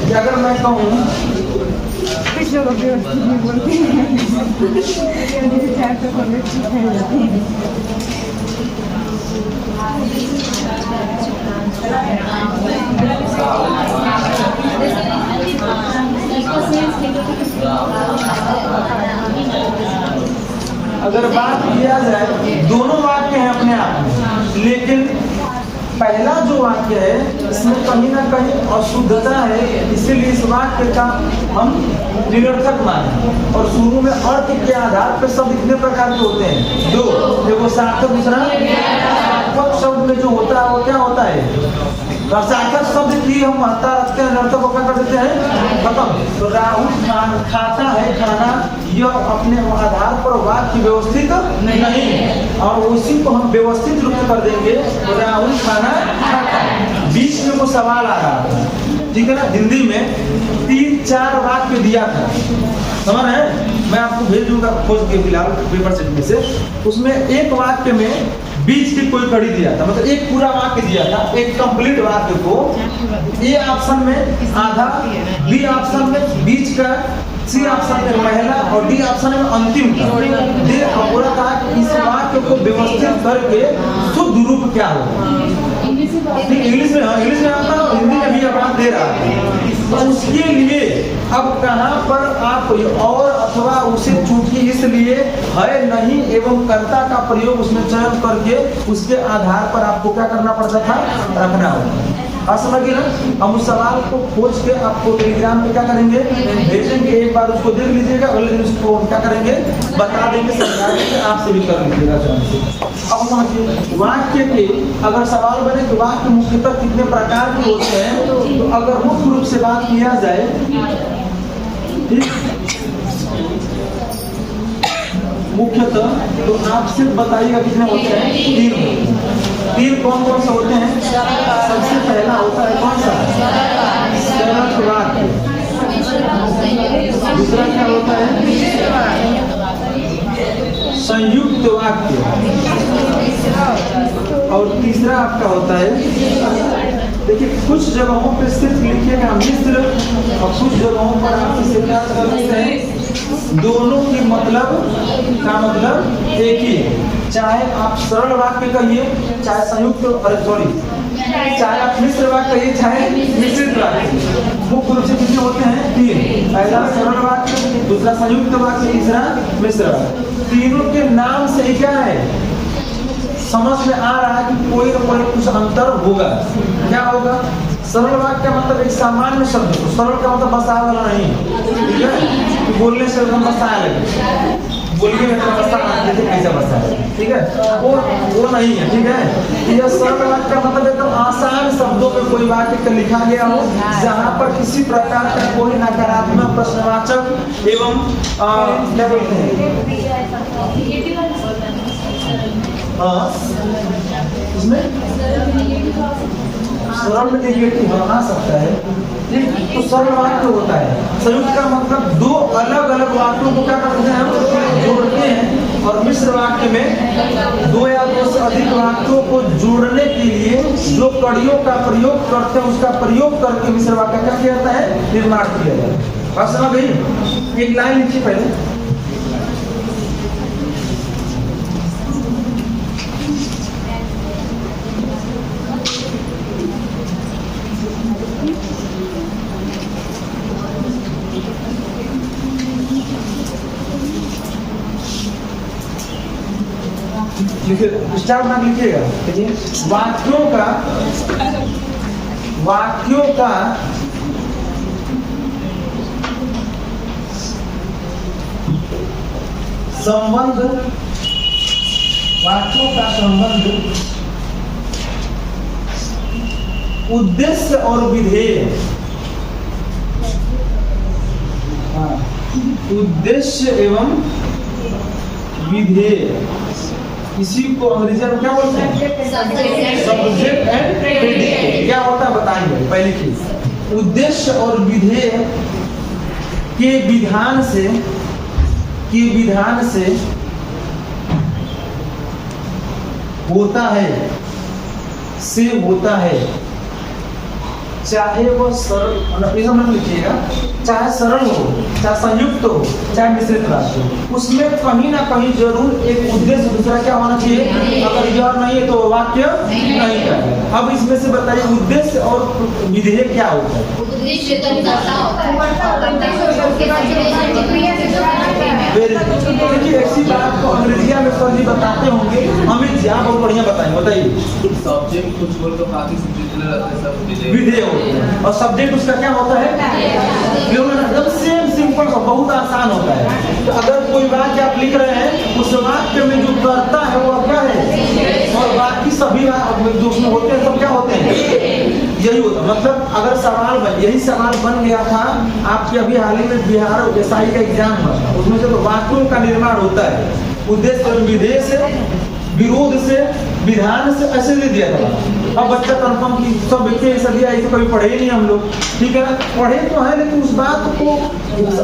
कि अगर मैं कहूँ अगर बात किया जाए, दोनों वाक्य हैं अपने आप में, लेकिन पहला जो वाक्य है इसमें कहीं ना कहीं अशुद्धता है, इसीलिए इस वाक्य का हम निरर्थक माने। और शुरू में अर्थ के आधार पर शब्द कितने प्रकार के होते हैं? दो, एगो सार्थक, दूसरा सार्थक। शब्द में जो होता है वो क्या होता है? सार्थक शब्द की हम महत्ता रखते हैं, निरर्थक को क्या कर देते हैं? खत्म। तो राहुल खाता है खाना, यह अपने आधार पर वाक्य व्यवस्थित नहीं, और उसी को हम व्यवस्थित रूप में कर देंगे तो राहुल खाना खाता है। बीच में वो सवाल आ रहा था, ठीक है ना? हिंदी में 3-4 वाक्य दिया था, समझ रहे हैं? मैं आपको भेज दूंगा खोज के फिलहाल पेपर सेट में से। उसमें एक वाक्य में बीच की कोई कड़ी दिया था, मतलब एक पूरा वाक्य दिया था, एक कंप्लीट वाक्य को ए ऑप्शन में आधा, बी ऑप्शन में बीच का, सी ऑप्शन में पहला और डी ऑप्शन में अंतिम का दे बोला था कि इस वाक्य को व्यवस्थित करके शुद्ध रूप क्या हो। इंग्लिश में आता है, हिंदी में भी अपराध दे रहा है। तो उसके लिए अब कहाँ पर आप और अथवा उसे चूंकि इसलिए है नहीं एवं कर्ता का प्रयोग उसमें चयन करके उसके आधार पर आपको क्या करना पड़ता था? रखना होगा। समझिए ना? हम उस सवाल को खोज के आपको टेलीग्राम पे क्या करेंगे? भेजेंगे। एक बार उसको देख लीजिएगा, अगले दिन उसको क्या करेंगे? बता देंगे, समझाएंगे, आपसे भी कर लीजिएगा। अब समझिए, वाक्य के अगर सवाल बने तो वाक्य मुख्यतः कितने प्रकार के होते हैं, तो अगर मुख्य रूप से बात किया जाए, मुख्यतः तो आप सिर्फ बताइएगा कितने होते हैं? 3 कौन से होते हैं? सबसे पहला होता है कौन सा? सरल वाक्य। दूसरा क्या होता है? संयुक्त वाक्य। और तीसरा आपका होता है, देखिए कुछ जगहों पे सिर्फ लिखिएगा मिश्र, और कुछ जगहों पर आप इसे क्या कर सकते हैं? दोनों की मतलब का मतलब एक ही है। चाहे आप सरल वाक्य कहिए, चाहे संयुक्त, चाहे आप मिश्र वाक्य कहिए, चाहे मिश्रित वाक्य। मुख्य रूप से कितने होते हैं? 3। पहला सरल वाक्य, दूसरा संयुक्त वाक्य, तीसरा मिश्र वाक्य। तीनों के नाम से क्या है? समझ में आ रहा है कि कोई न कोई कुछ अंतर होगा। क्या होगा? सरल वाक्य का मतलब एक सामान्य शब्द, सरल का मतलब बसा वाला नहीं, ठीक है? बोलने से एकदम बसा लगे, बोलिए कैसा बसा है, ठीक है? वो नहीं है, ठीक है? यह सरल वाक्य का मतलब एकदम आसान शब्दों में कोई वाक्य का लिखा गया हो, जहाँ पर किसी प्रकार का कोई नकारात्मक, प्रश्नवाचक एवं क्या बोलते हैं, इसमें सरल में नेगेटिव आ सकता है, ठीक? तो सरल वाक्य होता है। संयुक्त का मतलब 2 अलग अलग वाक्यों को क्या करते हैं? हम जोड़ते हैं। और मिश्र वाक्य में 2 या 2 से अधिक वाक्यों को जोड़ने के लिए जो कड़ियों का प्रयोग करते हैं, उसका प्रयोग करके मिश्र वाक्य क्या किया जाता है? निर्माण किया जाता है। बात समझ गई? एक लाइन लिखिए पहले। स्टार्ट नाम लिखिएगा। वाक्यों का संबंध, उद्देश्य और विधेय। उद्देश्य एवं विधेय, इसी को अंग्रेजी में क्या बोलते हैं? Subject and predicate. क्या होता है बताएंगे। पहली चीज, उद्देश्य और विधेय के विधान से होता है, चाहे वो सरल, ये समझ लिखिएगा, चाहे सरल हो, चाहे संयुक्त हो, चाहे मिश्रित राशि हो, उसमें कहीं ना कहीं जरूर एक उद्देश्य दूसरा क्या होना चाहिए। अगर यह नहीं है तो वाक्य नहीं है। अब इसमें से बताइए उद्देश्य और विधेय क्या होता है। उद्देश्य तो करता होता है। देखिए ऐसी बात को अंग्रेजिया में सर जी बताते होंगे, अमित जी आप बहुत बढ़िया बताएंगे, बताइए। सब्जेक्ट कुछ बोल तो बाकी सब विधेय होते हैं और सब्जेक्ट उसका क्या होता है, एकदम सेम सिंपल, बहुत आसान होता है। तो अगर कोई वाक्य आप लिख रहे हैं, उस वाक्य में जो करता है वो क्या है, और बाकी सभी जो उसमें होते हैं सब क्या होते हैं, यही होता है। मतलब अगर सवाल यही सवाल बन गया था आपके अभी हाल ही में बिहार एसआई का एग्जाम हुआ था, उसमें से तो वाक्यों का निर्माण होता है उद्देश्य और विधेय से, विरोध से, विधान से, ऐसे दे दिया था। अब बच्चा कंफर्म की सब बच्चे ऐसा दिया, ऐसे कभी पढ़े ही नहीं हम लोग, ठीक है ना, पढ़े तो है लेकिन उस बात को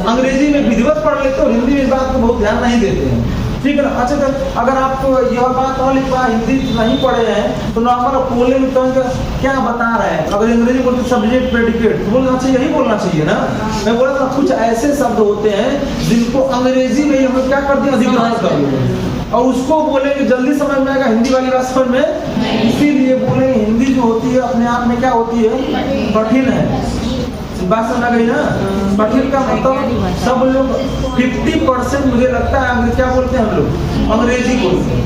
अंग्रेजी में विधिवत पढ़ लेते और हिंदी में इस बात को बहुत ध्यान नहीं देते हैं, ठीक है ना। अच्छा तो अगर आप यह बात और लिखवा हिंदी नहीं पढ़े हैं तो नॉर्मल बोलने में तो क्या बता रहे हैं, अगर अंग्रेजी बोलते सब्जेक्ट प्रेडिकेट तो बोलना चाहिए, यही बोलना चाहिए ना। मैं बोला था कुछ ऐसे शब्द होते हैं जिनको अंग्रेजी में हमें क्या कर दिया, अधिग्रहण कर दिया, और उसको बोलेंगे जल्दी समझ में आएगा, हिंदी वाली बात समझ में, इसीलिए बोलेंगे हिंदी जो होती है अपने आप में क्या होती है, कठिन है। बात समझ गई ना, कठिन का मतलब सब लोग 50% मुझे लगता है क्या बोलते हैं हम लोग, अंग्रेजी बोलते हैं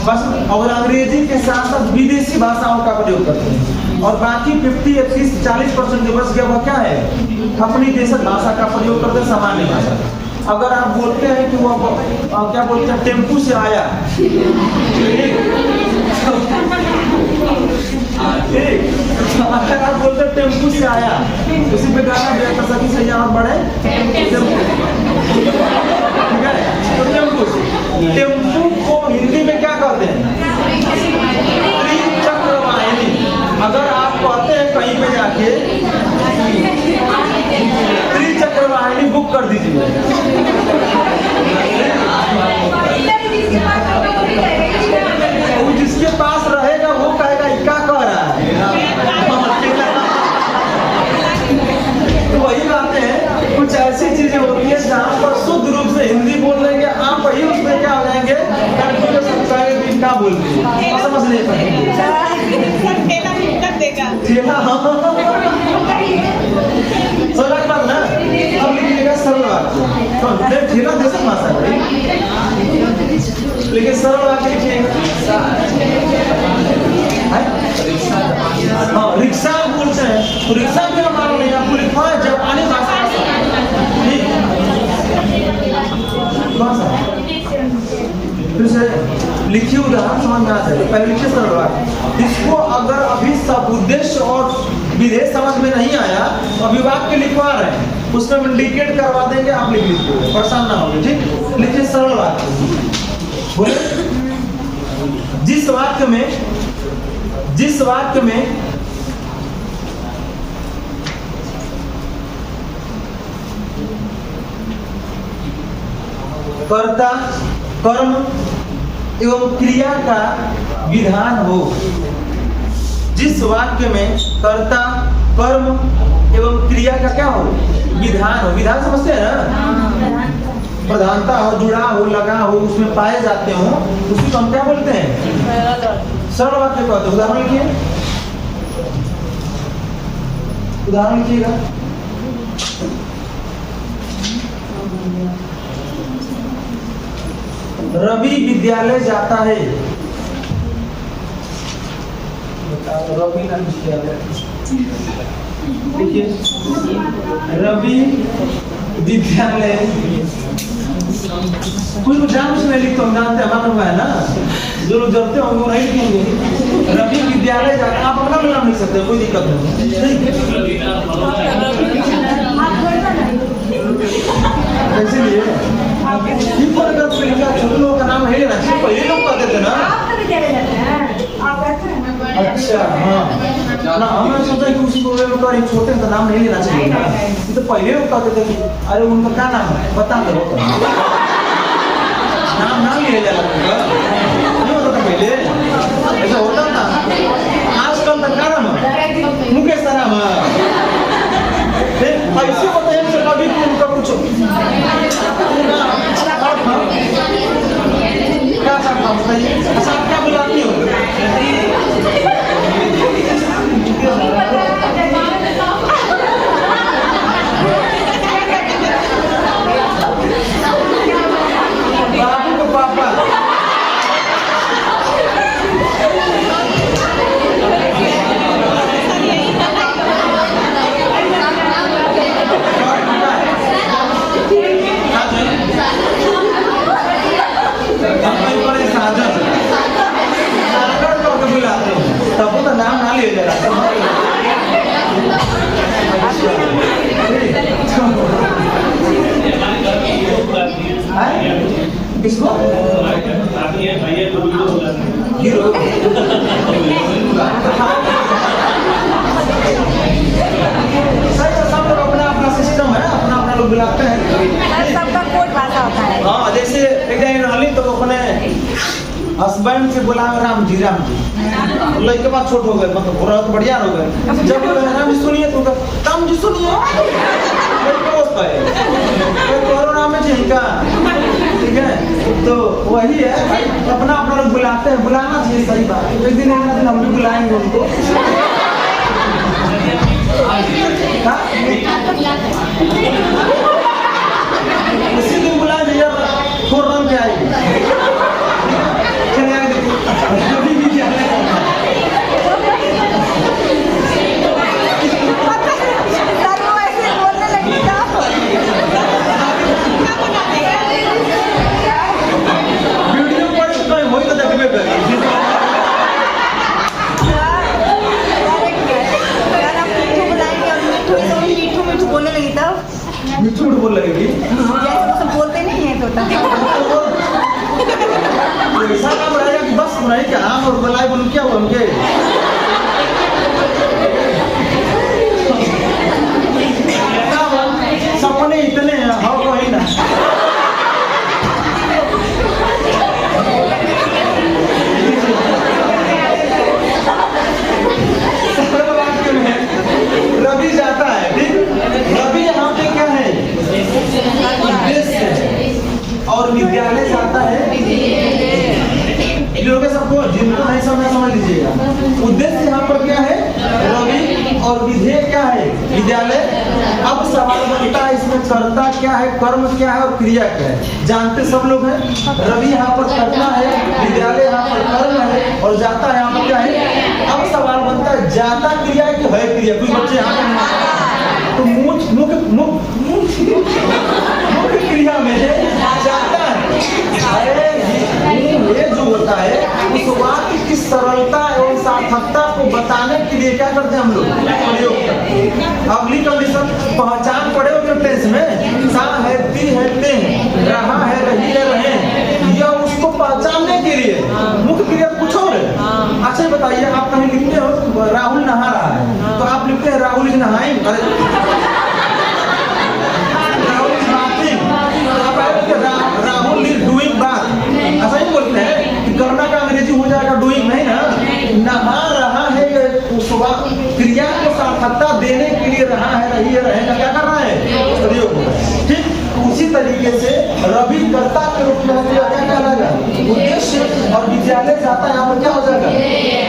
बस, और अंग्रेजी के साथ साथ विदेशी भाषाओं का प्रयोग करते हैं, और बाकी 50-40% जो बच गया वो क्या है, अपनी देशज भाषा का प्रयोग करते हैं, सामान्य भाषा। अगर आप बोलते हैं कि वो क्या बोलते हैं, टेम्पू से आया, अगर आप बोलते हैं टेम्पू से आया, उसी पे गाना भी कर सकती सही और बड़े ठीक है। तो टेम्पू को हिंदी में क्या कहते हैं, त्रिचक्रवाहिनी। अगर आप कहते हैं कहीं पे जाके त्रिचक्रवाहिनी बुक कर दीजिए, जिसके पास रहेगा वो कहेगा क्या कह रहा है। तो वही बातें हैं, कुछ ऐसी चीजें होती है जहाँ पर शुद्ध रूप से हिंदी बोल देंगे आप, वही उसमें क्या हो जाएंगे, क्या बोलते हैं समझ नहीं पाएंगे। सरल बात ना, अब लिखिएगा सरल वाक्य, तो ठेला जैसा भाषा है लेकिन सरल वाक्य लिखिएगा। हाँ रिक्शा बोलते हैं, तो रिक्शा भी हमारा नहीं, आपको लिखा है जापानी भाषा, फिर से लिखिए उदाहरण समझ में आता है। पहले लिखिए सरल वाक्य, इसको अगर अभी सब उद्देश्य और विधेय समझ में नहीं आया तो अभी वाक्य लिखवा रहे हैं, उसमें हम इंडिकेट करवा देंगे, आप लिख लीजिए, परेशान ना होगे, ठीक। लिखिए सरल वाक्य, बोले जिस वाक्य में कर्ता, कर्म एवं क्रिया का विधान हो, जिस वाक्य में कर्ता, कर्म एवं क्रिया का क्या हो, विधान हो। विधान समझते हैं ना, प्रधानता हो, जुड़ा हो, लगा हो, उसमें पाए जाते हो, उसको हम क्या बोलते हैं, सरल वाक्य कहते हैं। उदाहरण लिखिए, उदाहरण लिखिएगा, रवि विद्यालय जाता है, रवि ना विद्यालय, देखिए रवि विद्यालय, कुछ जान कुछ नहीं लिखते, हम जानते हमारा हुआ है ना, जो लोग जलते होंगे वो नहीं लिखेंगे। रवि विद्यालय जाता, आप अपना भी नाम लिख सकते हैं, कोई दिक्कत नहीं। इसीलिए छोटे लोगों का नाम है ना, पहले लोग कहते थे ना। अच्छा हाँ ना, हमें सोचा कि उसी को छोटे का नाम नहीं लेना चाहिए ना, तो पहले लोग कहते थे कि अरे उनका क्या नाम है बता दो, नाम लिया जा रहा नहीं होता था पहले, ऐसा होता था। आजकल तक क्या नाम है, मुकेश का नाम है, कैसे बताइए मुझे कभी भी उनका कुछ क्या करता हूँ बताइए। अच्छा आप क्या बुलाती हो? बाबू को पापा तब तो नाम ना ले जरा किसको हीरो सब लोग अपना अपना सिस्टम है, अपना अपना लोग बुलाते हैं। सबका कोड भाषा होता है। हाँ जैसे एक दिन रहली तो अपने हस्बैंड से बोला राम जी लड़के के बाद छोट हो गए, मतलब पूरा तो बढ़िया हो गए। जब राम जी सुनिए तो राम जी सुनिए कोरोना में जिनका ठीक है, तो वही है भाई, अपना अपना लोग बुलाते हैं, बुलाना चाहिए, सही बात है। एक दिन हम भी बुलाएंगे उनको। उसी दिन बुलाएंगे यार, थोड़ा रंग के आएगी। चलिए आगे देखिए अभी भी क्या है। सर वो ऐसे बोलने लगी था। वीडियो पर तो वही तो देखबे करी। यार आप मिठू बुलाएंगे और मिठू मिठू बोलने लगी तब। मिठू मिठू बोल लगेगी। जैसे वो सब बोलते नहीं है तोता। ऐसा काम रहेगा कि बस नहीं क्या आम और मलाई बोल क्या हुआ उनके। सपने इतने हैं हाँ वही ना। रवि जाता है ठीक, रवि यहाँ पे क्या है उद्देश्य, और विद्यालय जाता है। लोग सबको जिनको नहीं समझ लीजिएगा। उद्देश्य यहाँ पर क्या है रवि, और विधेय क्या है विद्यालय। अब सवाल बनता है इसमें कर्ता क्या है, कर्म क्या है और क्रिया क्या है, जानते सब लोग हैं। रवि यहाँ पर कर्ता है, विद्यालय यहाँ पर कर्म है, और जाता है यहाँ पर क्या है। अब सवाल बनता है जाता क्रिया की है क्रिया, कोई बच्चे यहाँ पर तो मुख्य क्रिया में जाता है। ये जो होता है उस वाक्य की सरलता एवं सार्थकता को बताने के लिए क्या करते हैं हम लोग प्रयोग करते हैं। अगली कंडीशन पहचान पड़े हो टेंस में, सा है ती है ते हैं, रहा है रही है रहे, यह उसको पहचानने के लिए मुख्य क्रिया कुछ और है। अच्छा बताइए आप कहीं लिखते हो राहुल नहा रहा है तो आप लिखते हैं राहुल इज नहाइंग, राहुल इज डूइंग बात, ऐसा ही बोलते हैं कि करना का अंग्रेजी हो जाएगा डूइंग नहीं ना। नहा रहा है उस क्रिया को सार्थकता देने के लिए रहा है रही है रहेगा क्या कर रहा है प्रयोग हो रहा है ठीक। उसी तरीके से रवि कर्ता के रूप में क्या कहलाएगा उद्देश्य, और विद्यालय जाता है यहाँ पर क्या हो जाएगा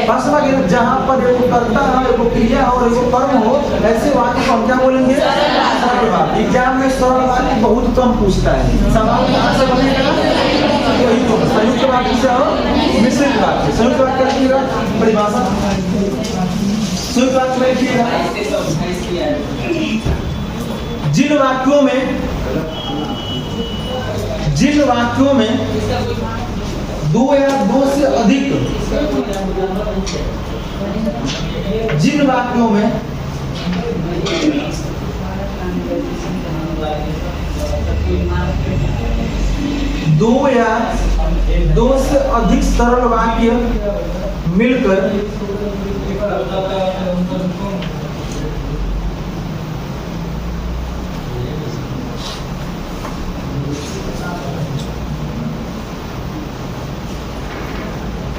फंसना। जहाँ पर एगो कर्ता है एगो क्रिया और एगो कर्म हो, ऐसे वाक्य को हम क्या बोलेंगे सरल वाक्य। एग्जाम में सरल वाक्य बहुत कम पूछता है, सवाल कहाँ से बनेगा वही तो संयुक्त वाक्य से और मिश्रित वाक्य। संयुक्त वाक्य लिखिएगा परिभाषा, संयुक्त वाक्य में लिखिएगा जिन वाक्यों में दो या दो से अधिक, जिन वाक्यों में दो या दो से अधिक सरल वाक्य मिलकर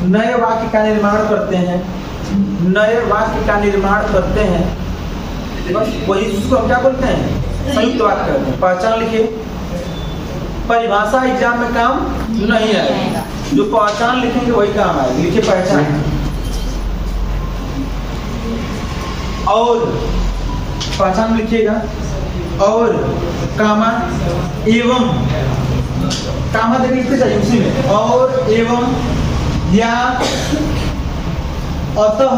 नए वाक्य का निर्माण करते हैं, नए वाक्य का निर्माण करते हैं, बस वही उसको हम क्या बोलते हैं संयुक्त वाक्य कहते हैं। पहचान लिखिए, परिभाषा एग्जाम में काम नहीं आएगा, जो पहचान लिखेंगे वही काम आएगा। लिखिए पहचान, और पहचान लिखिएगा, और कामा एवं, कामा देख लिखते चाहिए उसी में, और एवं या अतः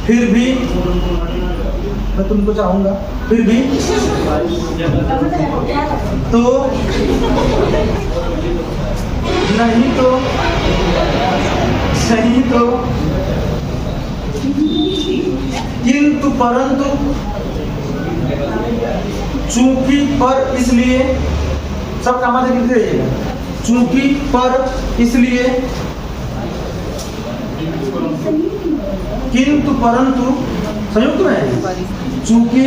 फिर भी, मैं तुमको चाहूंगा फिर भी, तो नहीं तो, सही तो, किंतु परंतु, चूंकि पर इसलिए, सब कामा से लिखते रहिएगा, चूंकि पर इसलिए, किंतु परंतु संयुक्त में है, चूंकि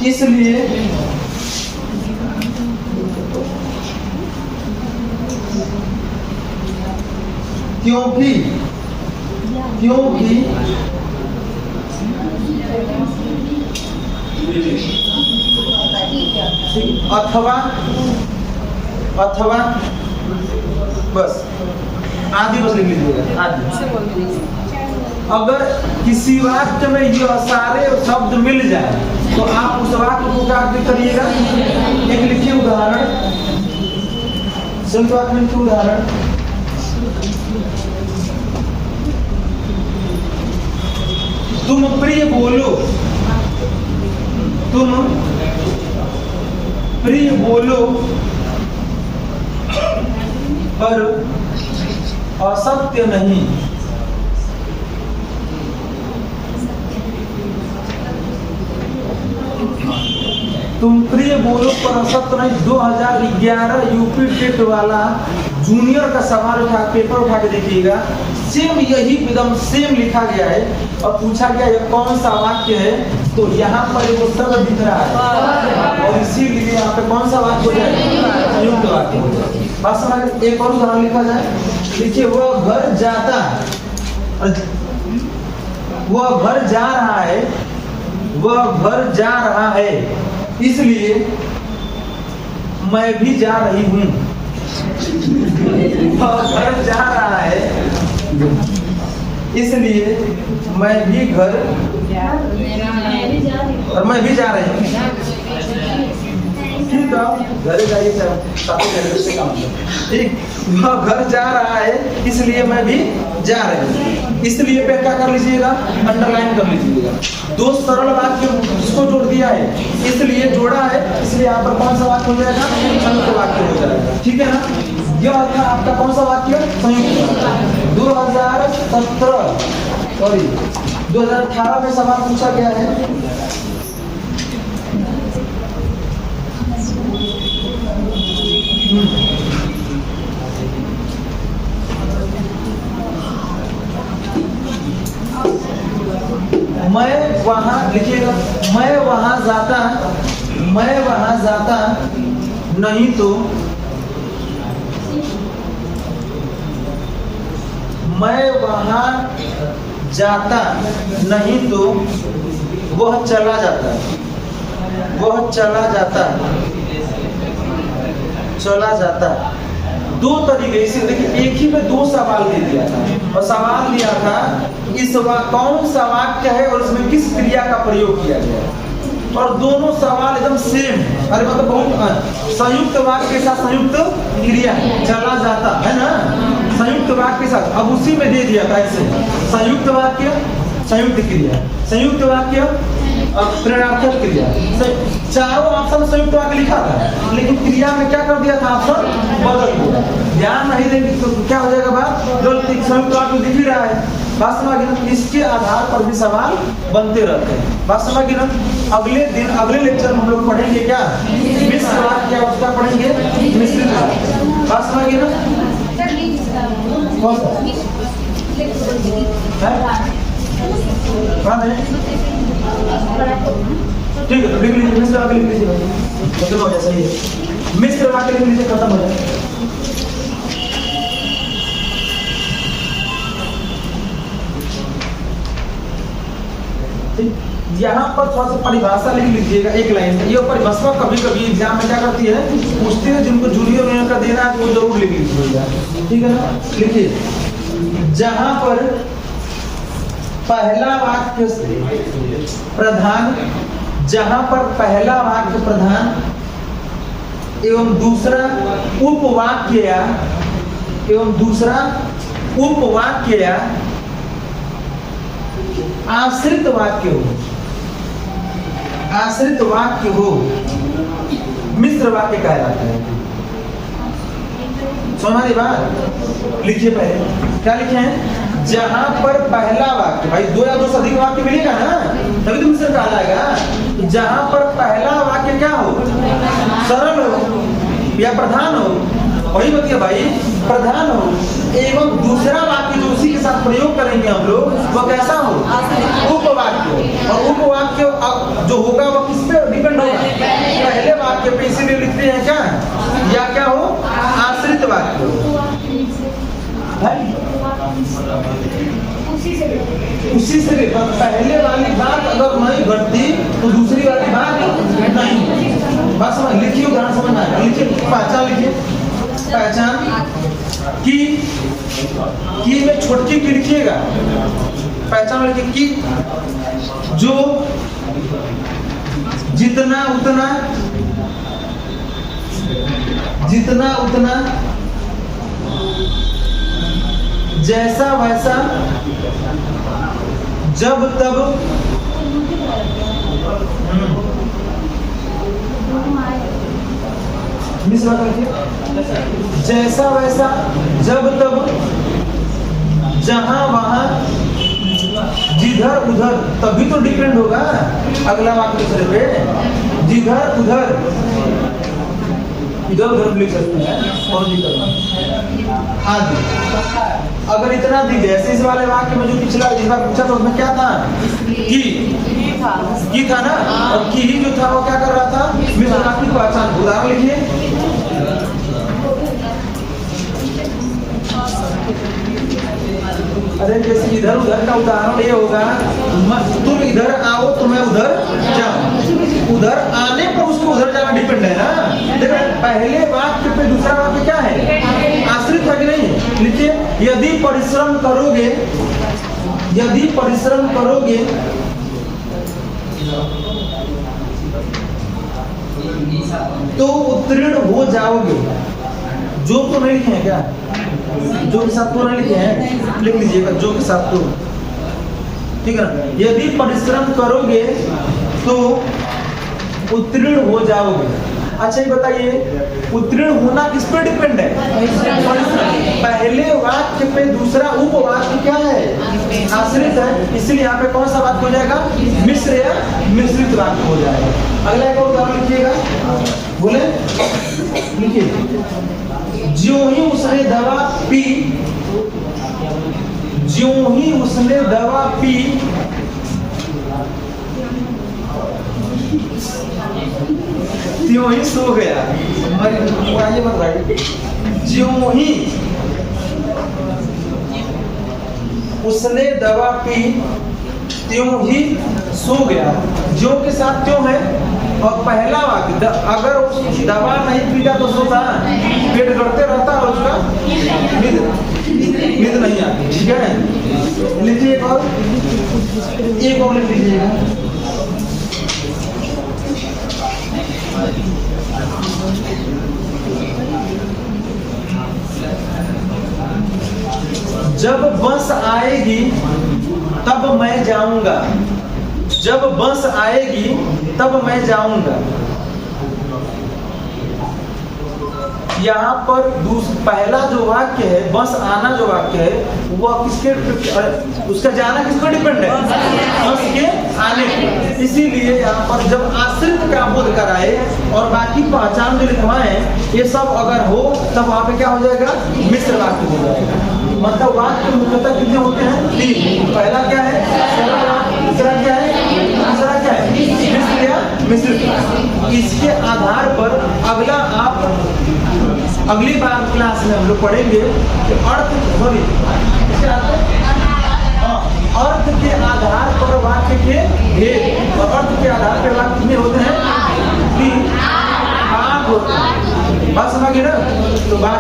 इसलिए, क्योंकि, क्योंकि, अथवा, अथवा, बस आदि, बस लिख लीजिएगा आदि। अगर किसी वाक्य में यह सारे शब्द मिल जाए तो आप उस वाक्य को क्या करिएगा, एक लिखिए उदाहरण, संयुक्त वाक्य में लिखिए उदाहरण, तुम प्रिय बोलो, तुम प्रिय बोलो पर असत्य नहीं। तुम प्रिय बोलो पर असत्य नहीं 2011 यूपी टेट वाला जूनियर का सवाल उठा, पेपर उठा के देखिएगा, सेम यही एकदम सेम लिखा गया है और पूछा गया यह कौन सा वाक्य है, तो यहाँ पर वो सब दिख रहा है और इसीलिए यहाँ पे कौन सा वाक्य हो जाए, संयुक्त वाक्य हो जाए। बात समझ। एक और उदाहरण लिखा जाए, देखिए वह घर जाता, वह घर जा रहा है, वह घर जा रहा है इसलिए मैं भी जा रही हूँ। वह घर जा रहा है इसलिए मैं भी घर, और मैं भी जा रही हूँ। ठीक है, घर जाइए ठीक। वह घर जा रहा है इसलिए मैं भी जा रही हूँ, इसलिए पे क्या कर लीजिएगा, अंडरलाइन कर लीजिएगा। दो सरल वाक्य इसको जोड़ दिया है, इसलिए जोड़ा है, इसलिए यहाँ पर कौन सा वाक्य हो जाएगा, संयुक्त वाक्य हो जाएगा। ठीक है ना, यह था आपका कौन सा वाक्य, संयुक्त। 2017 सॉरी 2018 में सवाल पूछा गया है, मैं वहां लिखिएगा, मैं वहां जाता, मैं वहां जाता नहीं तो, मैं वहां जाता नहीं तो वह चला जाता, वह चला जाता, चला जाता। दो तरीके से देखिए, एक ही में दो सवाल दे दिया था और सवाल दिया था इस कौन सा वाक्य है और इसमें किस क्रिया का प्रयोग किया गया है, और दोनों सवाल एकदम सेम, अरे मतलब बहुत संयुक्त वाक्य के साथ संयुक्त क्रिया, चला जाता है ना, संयुक्त वाक्य के साथ। अब उसी में दे दिया था ऐसे, संयुक्त वाक्य संयुक्त क्रिया, संयुक्त वाक्य प्रेरणार्थक क्रिया, चारों ऑप्शन संयुक्त वाक्य लिखा था, लेकिन क्रिया में क्या कर दिया था, ऑप्शन बदल दिया। ध्यान नहीं देंगे तो क्या हो जाएगा बात, गलती, संयुक्त वाक्य दिख ही रहा है। बात समझ गए ना, इसके आधार पर भी सवाल बनते रहते हैं। बात समझ गए ना। अगले दिन अगले लेक्चर में हम लोग पढ़ेंगे क्या, मिश्र वाक्य क्या होता है, पढ़ेंगे मिश्रित वाक्य। बात समझ गए ना, कौन सा ठीक है, तो लिख लीजिए, मिश्र वाक्य लिख लीजिए, खत्म हो जाए, सही है, मिश्र वाक्य लिख लीजिए, खत्म हो जाए। यहाँ पर थोड़ा सा परिभाषा लिख लीजिएगा एक लाइन में। ये परिभाषा कभी कभी एग्जाम में क्या करती है, पूछती है, जिनको जूनियर में का देना है वो जरूर लिख लीजिएगा, ठीक है ना। लिखिए, जहाँ पर पहला वाक्य प्रधान, जहाँ पर पहला वाक्य प्रधान एवं दूसरा उपवाक्य या आश्रित वाक्य हो, मिश्र वाक्य कहलाता है। हमारी बात लिखिए, पहले क्या लिखे हैं, जहां पर पहला वाक्य, भाई दो या दो से अधिक वाक्य मिलेगा ना तभी तो मिश्र कहलाएगा। जहां पर पहला वाक्य क्या हो, सरल हो या प्रधान हो, वही बतिया भाई, प्रधान हो, एवं दूसरा वाक्य जो उसी के साथ प्रयोग करेंगे हम लोग वो कैसा हो, उपवाक्य। और उपवाक्य जो होगा वो किस पे डिपेंड होगा, पहले वाक्य पे, इसीलिए लिखते हैं क्या, या क्या हो, आश्रित वाक्य। उसी से पहले वाली बात अगर नहीं घटती तो दूसरी वाली बात नहीं। बस समझ लिखिए, उदाहरण समझना है। लिखिए, पहचान लिखिए, पहचान की में छोटकी की लिखिएगा, पहचान लिखिए कि जो जितना उतना जैसा वैसा जब तब जैसा वैसा जब तब जहां वहां जिधर उधर, तभी तो डिपेंड होगा अगला वाक्य दूसरे पे। जिधर उधर, इधर उधर लिख सकते हैं और आदि। अगर इतना दी जैसे इस वाले वाक्य में जो पिछला इस बार पूछा था उसमें क्या था, की था ना, और की ही जो था वो क्या कर रहा था, मिश्र वाक्य को पहचान। उदाहरण लिखिए, अरे जैसे इधर उधर का उदाहरण ये होगा, तुम इधर आओ तो मैं उधर जाऊं। उधर आने पर उसको उधर जाना डिपेंड है ना। देखो पहले वाक्य पे दूसरा वाक्य क्या है, आश्रित है कि नहीं। लिखिए, यदि परिश्रम करोगे तो उत्तीर्ण हो जाओगे। जो तो नहीं लिखे हैं क्या, जो के साथ तो नहीं लिखे हैं, लिख लीजिएगा जो के साथ तो, ठीक है ना। यदि परिश्रम करोगे तो उत्तीर्ण हो जाओगे। अच्छा ये बताइए, उत्तीर्ण होना किस पे डिपेंड है, पहले वाक्य पे दूसरा उपवाक्य क्या है, आश्रित है। इसलिए यहाँ पे कौन सा वाक्य हो जाएगा, मिश्र या मिश्रित वाक्य हो जाएगा। अगला एक और उदाहरण लिखिएगा, बोले लिखिए, ज्यों ही उसने दवा पी त्यों ही सो गया। ज्यों ही उसने दवा पी त्यों ही सो गया। जो के साथ क्यों है, और पहला वाक्य अगर दवा नहीं पीता तो सोता, पेट गड़ते रहता और उसका नींद नहीं आती, ठीक है। लिखिए एक और लिख लीजिएगा, जब बस आएगी तब मैं जाऊंगा। जब बस आएगी तब मैं जाऊंगा। यहाँ पर पहला जो वाक्य है, बस आना जो वाक्य है, वो किसके, उसका जाना किस पर डिपेंड है, बस के आने पर। इसीलिए यहाँ पर जब आश्रित का बोध कराए और बाकी पहचान जो लिखवाए, ये सब अगर हो तब वहाँ पे क्या हो जाएगा, मिश्र वाक्य हो जाएगा। मतलब वाक्य मुख्यतः कितने होते हैं, 3। पहला क्या है, दूसरा क्या है, तीसरा क्या है, मिश्र या मिश्रित। इसके आधार पर अगला आप अगली बार क्लास में हम लोग पढ़ेंगे कि अर्थ के आधार पर वाक्य के भेद।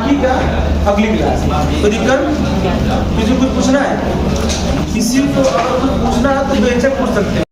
बाकी का अगली क्लास में। तो दिक्कत किसी को कुछ पूछना है, किसी को अगर कुछ पूछना है तो बेशक पूछ सकते हैं।